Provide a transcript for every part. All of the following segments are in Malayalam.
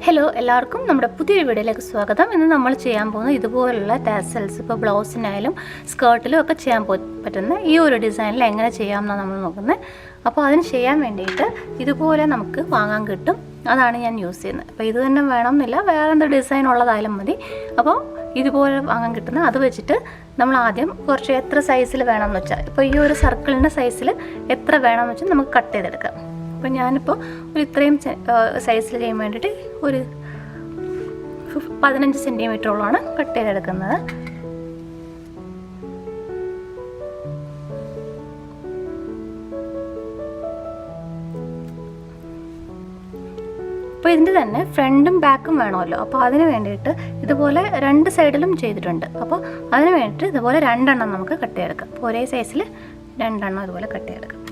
ഹലോ എല്ലാവർക്കും നമ്മുടെ പുതിയൊരു വീഡിയോയിലേക്ക് സ്വാഗതം. ഇന്ന് നമ്മൾ ചെയ്യാൻ പോകുന്നത് ഇതുപോലുള്ള ടാസൽസ് ഇപ്പോൾ ബ്ലൗസിനായാലും സ്കേർട്ടിലും ഒക്കെ ചെയ്യാൻ പറ്റുന്ന ഈ ഒരു ഡിസൈനിൽ എങ്ങനെ ചെയ്യാമെന്നാണ് നമ്മൾ നോക്കുന്നത്. അപ്പോൾ അതിന് ചെയ്യാൻ വേണ്ടിയിട്ട് ഇതുപോലെ നമുക്ക് വാങ്ങാൻ കിട്ടും, അതാണ് ഞാൻ യൂസ് ചെയ്യുന്നത്. അപ്പോൾ ഇത് തന്നെ വേണമെന്നില്ല, വേറെ എന്ത് ഡിസൈൻ ഉള്ളതായാലും മതി. അപ്പോൾ ഇതുപോലെ വാങ്ങാൻ കിട്ടുന്ന അത് വെച്ചിട്ട് നമ്മൾ ആദ്യം കുറച്ച് എത്ര സൈസിൽ വേണമെന്ന് വെച്ചാൽ, ഇപ്പോൾ ഈ ഒരു സർക്കിളിൻ്റെ സൈസിൽ എത്ര വേണമെന്ന് വെച്ചാൽ നമുക്ക് കട്ട് ചെയ്തെടുക്കാം. അപ്പോൾ ഞാനിപ്പോൾ ഒരു ഇത്രയും സൈസിൽ ചെയ്യാൻ വേണ്ടിയിട്ട് ഒരു 15 സെൻറ്റിമീറ്ററോളമാണ് കട്ട് ചെയ്തെടുക്കുന്നത്. അപ്പോൾ ഇതിൻ്റെ തന്നെ ഫ്രണ്ടും ബാക്കും വേണമല്ലോ. അപ്പോൾ അതിന് വേണ്ടിയിട്ട് ഇതുപോലെ രണ്ട് സൈഡിലും ചെയ്തിട്ടുണ്ട്. അപ്പോൾ അതിന് വേണ്ടിയിട്ട് ഇതുപോലെ രണ്ടെണ്ണം നമുക്ക് കട്ട് ചെയ്തെടുക്കാം. അപ്പോൾ ഒരേ സൈസിൽ രണ്ടെണ്ണം ഇതുപോലെ കട്ട് ചെയ്തെടുക്കാം.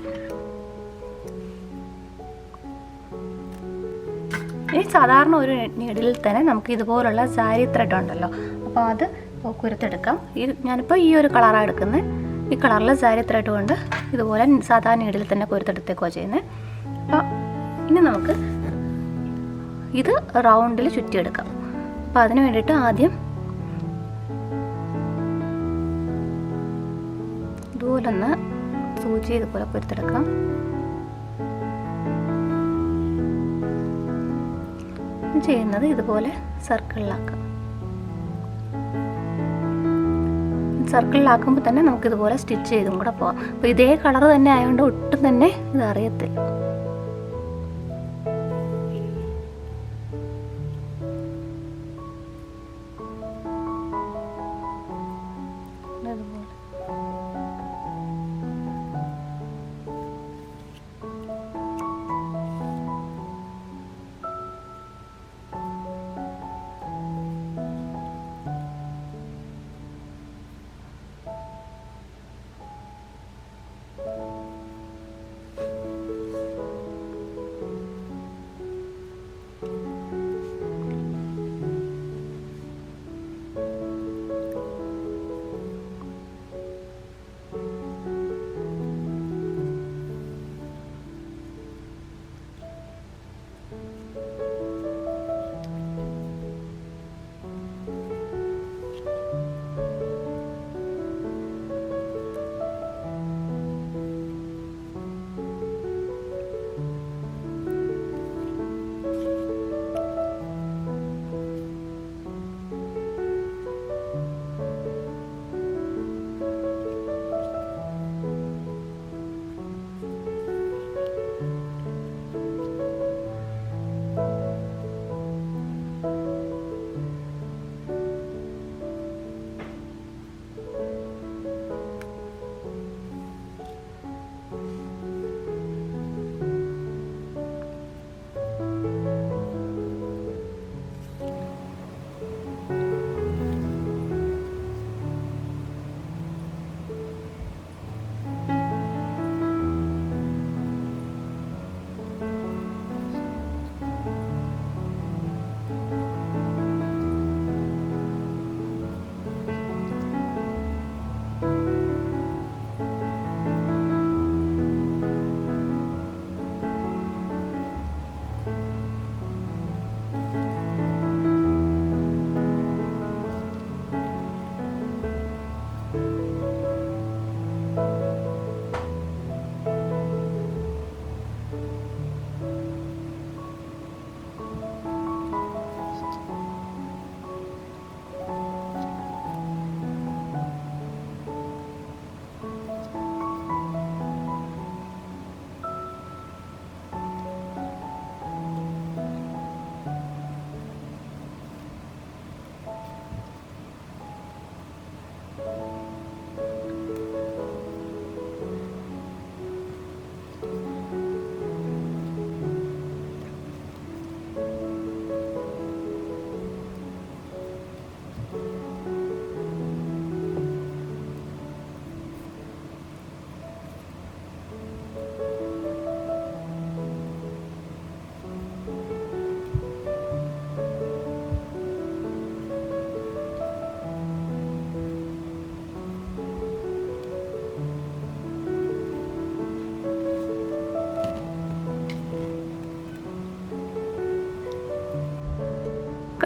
ഈ സാധാരണ ഒരു നീഡിലിൽ തന്നെ നമുക്ക് ഇതുപോലുള്ള സാരി ത്രെഡ് ഉണ്ടല്ലോ, അപ്പോൾ അത് കുരുത്തെടുക്കാം. ഞാനിപ്പോൾ ഈ ഒരു കളറാണ് എടുക്കുന്നത്. ഈ കളറിൽ സാരി ത്രെഡ് കൊണ്ട് ഇതുപോലെ സാധാരണ നീഡിൽ തന്നെ കുരുത്തെടുത്തേക്കോ ചെയ്യുന്നത്. അപ്പോൾ ഇനി നമുക്ക് ഇത് റൗണ്ടിൽ ചുറ്റിയെടുക്കാം. അപ്പോൾ അതിന് വേണ്ടിയിട്ട് ആദ്യം ഇതുപോലെ ഒന്ന് സൂചി ഇതുപോലെ കുരുത്തെടുക്കാം. ചെയ്യുന്നത് ഇതുപോലെ സർക്കിളിലാക്കാം. സർക്കിളിലാക്കുമ്പോൾ തന്നെ നമുക്കിതുപോലെ സ്റ്റിച്ച് ചെയ്തും കൂടെ പോകാം. അപ്പോൾ ഇതേ കളർ തന്നെ ആയതുകൊണ്ട് ഒട്ടും തന്നെ ഇത് അറിയത്തില്ല.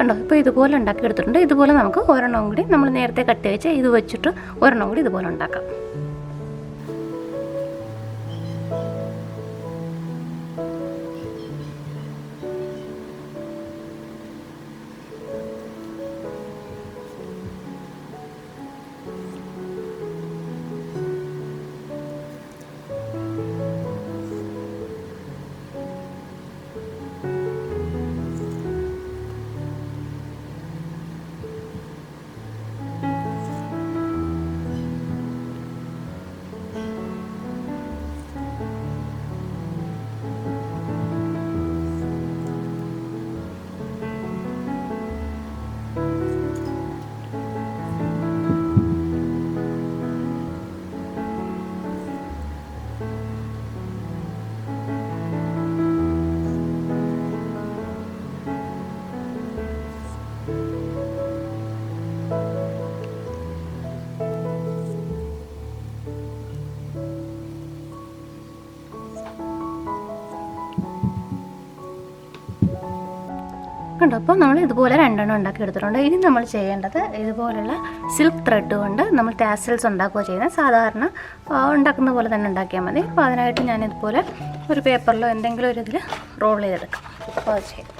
കണ്ടോ, ഇപ്പോൾ ഇതുപോലെ ഉണ്ടാക്കിയെടുത്തിട്ടുണ്ട്. ഇതുപോലെ നമുക്ക് ഒരെണ്ണം കൂടി നമ്മൾ നേരത്തെ കട്ട് വെച്ച് ഇത് വെച്ചിട്ട് ഒരെണ്ണം കൂടി ഇതുപോലെ ഉണ്ടാക്കാം. കണ്ടോ, അപ്പോൾ നമ്മൾ ഇതുപോലെ രണ്ടെണ്ണം ഉണ്ടാക്കി എടുത്തിട്ടുണ്ട്. ഇനി നമ്മൾ ചെയ്യേണ്ടത് ഇതുപോലുള്ള സിൽക്ക് ത്രെഡ് കൊണ്ട് നമ്മൾ ടാസൽസ് ഉണ്ടാക്കുകയോ ചെയ്യുന്നത്. സാധാരണ ഉണ്ടാക്കുന്ന പോലെ തന്നെ ഉണ്ടാക്കിയാൽ മതി. അപ്പോൾ അതിനായിട്ട് ഞാനിതുപോലെ ഒരു പേപ്പറിലോ എന്തെങ്കിലും ഒരു ഇതിൽ റോൾ ചെയ്തെടുക്കാം. അപ്പോൾ അത് ചെയ്യും.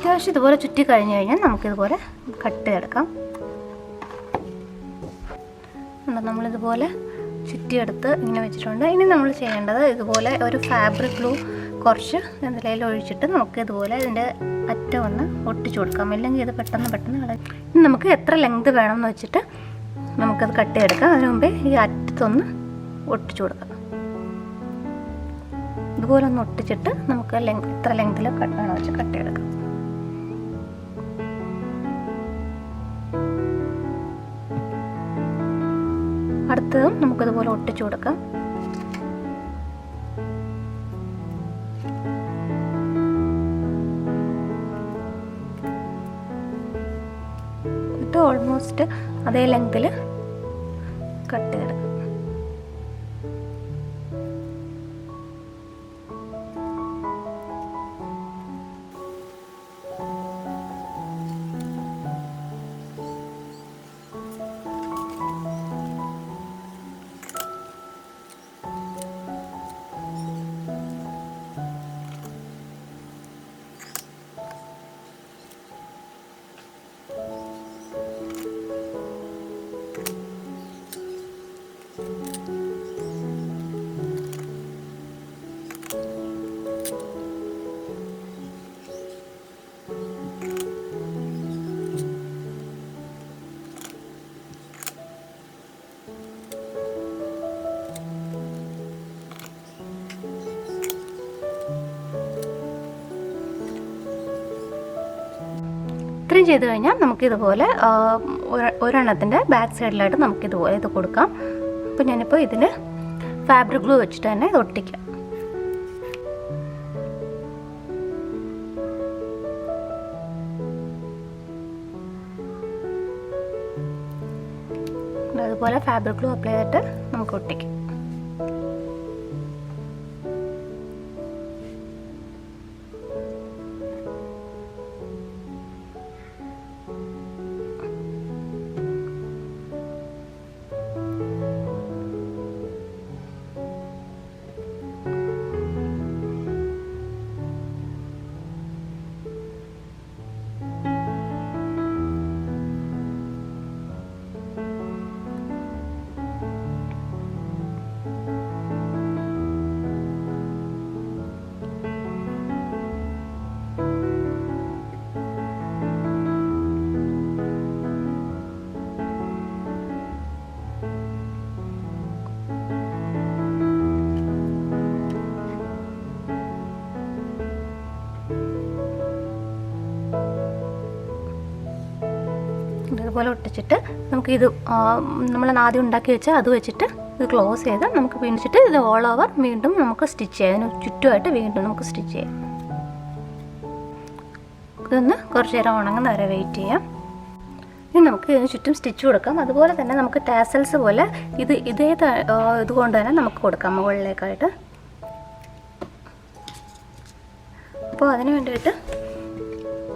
അത്യാവശ്യം ഇതുപോലെ ചുറ്റി കഴിഞ്ഞ് കഴിഞ്ഞാൽ നമുക്കിതുപോലെ കട്ട് ചെയ്തെടുക്കാം. നമ്മളിതുപോലെ ചുറ്റിയെടുത്ത് ഇങ്ങനെ വെച്ചിട്ടുണ്ട്. ഇനി നമ്മൾ ചെയ്യേണ്ടത് ഇതുപോലെ ഒരു ഫാബ്രിക് ഗ്ലൂ കുറച്ച് എന്തെങ്കിലും ഒഴിച്ചിട്ട് നമുക്ക് ഇതുപോലെ ഇതിൻ്റെ അറ്റം ഒന്ന് ഒട്ടിച്ചു കൊടുക്കാം. ഇല്ലെങ്കിൽ ഇത് പെട്ടെന്ന് കളയും. ഇനി നമുക്ക് എത്ര ലെങ്ത് വേണമെന്ന് വെച്ചിട്ട് നമുക്കത് കട്ട് ചെയ്തെടുക്കാം. അതിന് മുമ്പേ ഈ അറ്റത്തൊന്ന് ഒട്ടിച്ചു കൊടുക്കാം. ഇതുപോലെ ഒന്ന് ഒട്ടിച്ചിട്ട് നമുക്ക് ഇത്ര ലെങ്തിൽ കട്ടാണോ വെച്ച് കട്ട് ചെയ്തെടുക്കാം. അടുത്തതും നമുക്കിതുപോലെ ഒട്ടിച്ചു കൊടുക്കാം. എന്നിട്ട് ഓൾമോസ്റ്റ് അതേ ലെങ്തിൽ കട്ട് ചെയ്തെടുക്കാം. ഇത്രയും ചെയ്ത് കഴിഞ്ഞാൽ നമുക്കിതുപോലെ ഒരെണ്ണത്തിൻ്റെ ബാക്ക് സൈഡിലായിട്ട് നമുക്കിതുപോലെ ഇത് കൊടുക്കാം. അപ്പോൾ ഞാനിപ്പോൾ ഇതിൽ ഫാബ്രിക് ഗ്ലൂ വെച്ചിട്ട് തന്നെ ഇത് ഒട്ടിക്കാം. അതുപോലെ ഫാബ്രിക് ഗ്ലൂ അപ്ലൈ ചെയ്തിട്ട് നമുക്ക് ഒട്ടിക്കാം. ഇതുപോലെ ഒട്ടിച്ചിട്ട് നമുക്കിത് നമ്മൾ ആദ്യം ഉണ്ടാക്കി വെച്ചാൽ അത് വെച്ചിട്ട് ഇത് ക്ലോസ് ചെയ്ത് നമുക്ക് പിടിച്ചിട്ട് ഇത് ഓൾ ഓവർ വീണ്ടും നമുക്ക് സ്റ്റിച്ച് ചെയ്യാം. അതിന് ചുറ്റുമായിട്ട് വീണ്ടും നമുക്ക് സ്റ്റിച്ച് ചെയ്യാം. ഇതൊന്ന് കുറച്ച് നേരം ഉണങ്ങുന്ന വരെ വെയിറ്റ് ചെയ്യാം. ഇനി നമുക്ക് ഇതിന് ചുറ്റും സ്റ്റിച്ച് കൊടുക്കാം. അതുപോലെ തന്നെ നമുക്ക് ടാസൽസ് പോലെ ഇതുകൊണ്ട് തന്നെ നമുക്ക് കൊടുക്കാം മുകളിലേക്കായിട്ട്. അപ്പോൾ അതിന് വേണ്ടിയിട്ട്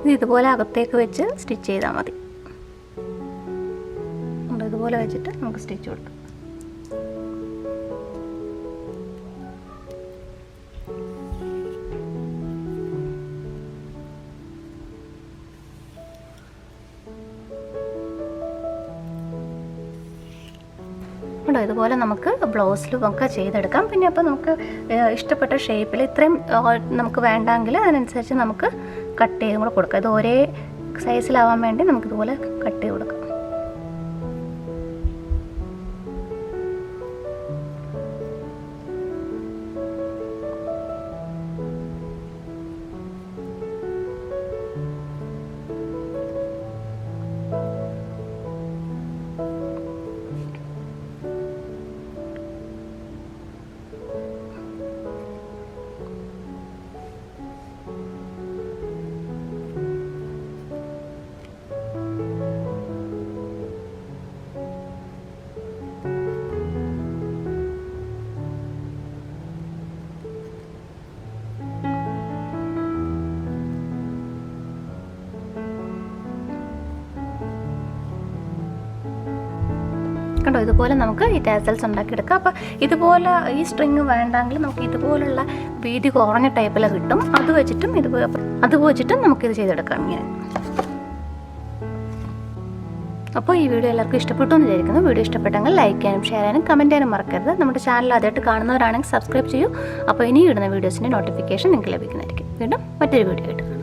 ഇത് ഇതുപോലെ അകത്തേക്ക് വെച്ച് സ്റ്റിച്ച് ചെയ്താൽ മതി. ഇതുപോലെ വെച്ചിട്ട് നമുക്ക് സ്റ്റിച്ച് കൊടുക്കാം. ഇതുപോലെ നമുക്ക് ബ്ലൗസിലും ഒക്കെ ചെയ്തെടുക്കാം. പിന്നെ അപ്പോൾ നമുക്ക് ഇഷ്ടപ്പെട്ട ഷേപ്പിൽ ഇത്രയും നമുക്ക് വേണ്ടെങ്കിൽ അതിനനുസരിച്ച് നമുക്ക് കട്ട് ചെയ്തും കൂടെ കൊടുക്കാം. ഇത് ഒരേ സൈസിലാവാൻ വേണ്ടി നമുക്കിതുപോലെ കട്ട് ചെയ്ത് കൊടുക്കാം. കണ്ടോ, ഇതുപോലെ നമുക്ക് ഈ ടാസൽസ് ഉണ്ടാക്കിയെടുക്കാം. അപ്പോൾ ഇതുപോലെ ഈ സ്ട്രിങ് വേണ്ടെങ്കിൽ നമുക്ക് ഇതുപോലുള്ള വീതി കുറഞ്ഞ ടൈപ്പിൽ കിട്ടും. അത് വെച്ചിട്ടും നമുക്കിത് ചെയ്തെടുക്കാം ഇങ്ങനെ. അപ്പോൾ ഈ വീഡിയോ എല്ലാവർക്കും ഇഷ്ടപ്പെട്ടു എന്ന് വിചാരിക്കുന്നു. വീഡിയോ ഇഷ്ടപ്പെട്ടെങ്കിൽ ലൈക്ക് ചെയ്യാനും ഷെയർ ചെയ്യാനും കമൻറ്റ് ചെയ്യാനും മറക്കരുത്. നമ്മുടെ ചാനൽ ആദ്യമായിട്ട് കാണുന്നവരാണെങ്കിൽ സബ്സ്ക്രൈബ് ചെയ്യൂ. അപ്പോൾ ഇനി ഇടുന്ന വീഡിയോസിൻ്റെ നോട്ടിഫിക്കേഷൻ നിങ്ങൾക്ക് ലഭിക്കുന്നതായിരിക്കും. വീണ്ടും മറ്റൊരു വീഡിയോ ആയിട്ട്.